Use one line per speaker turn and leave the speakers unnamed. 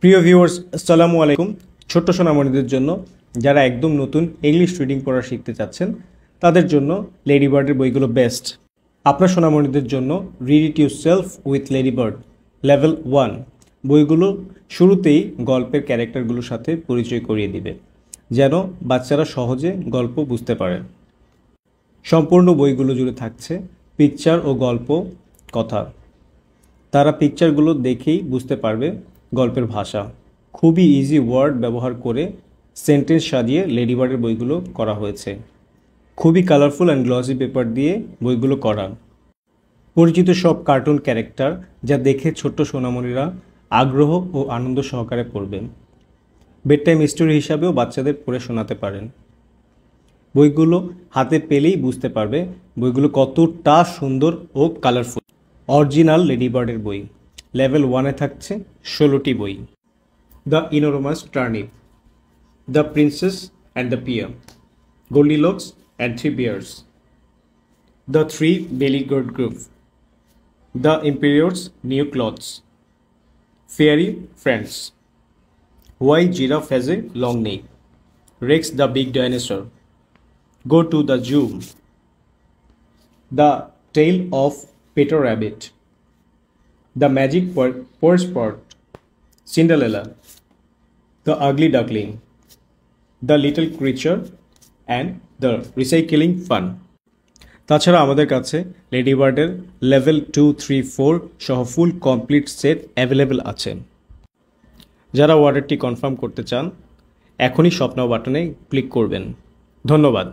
প্রিয় ভিউয়ার্স, আসসালামু আলাইকুম। ছোট্ট সোনামণিদের জন্য যারা একদম নতুন ইংলিশ রিডিং পড়া শিখতে চাচ্ছেন তাদের জন্য লেডি বার্ডের বইগুলো বেস্ট। আপনার সোনামণিদের জন্য read it yourself with lady bird level 1 বইগুলো শুরুতেই গল্পের ক্যারেক্টারগুলোর সাথে পরিচয় করিয়ে দিবে, যেন বাচ্চারা সহজে গল্প বুঝতে পারে। সম্পূর্ণ বইগুলো জুড়ে থাকছে পিকচার ও গল্প কথা। তারা পিকচারগুলো দেখেই বুঝতে পারবে গল্পের ভাষা। খুবই ইজি ওয়ার্ড ব্যবহার করে সেন্টেন্স সাজিয়ে লেডি বার্ডের বইগুলো করা হয়েছে। খুবই কালারফুল অ্যান্ড গ্লসি পেপার দিয়ে বইগুলো করা। পরিচিত সব কার্টুন ক্যারেক্টার, যা দেখে ছোট্ট সোনামণিরা আগ্রহ ও আনন্দ সহকারে পড়বেন। বেড টাইম স্টোরি হিসাবেও বাচ্চাদের পড়ে শোনাতে পারেন। বইগুলো হাতে পেলেই বুঝতে পারবে বইগুলো কতটা সুন্দর ও কালারফুল। অরিজিনাল লেডি বার্ডের বই লেভেল 1-এ থাকছে 16টি বই। The enormous turnip, the princess and the pea, Goldilocks and three bears, the three billy গার্ড gruff, the emperor's new clothes, fairy friends, why giraffe has a long neck, Rex the big dinosaur, go to the zoo, the tale of Peter rabbit, The Magic Purse Pot, Cinderella, The Ugly Duckling, The Little Creature and The Recycling Fun। তাছাড়া আমাদের কাছে lady বার্ডের level 2, 3, 4 সহ full complete set available আছে। যারা অর্ডারটি confirm করতে চান এখনই শপ নাও বাটনে ক্লিক করবেন। ধন্যবাদ।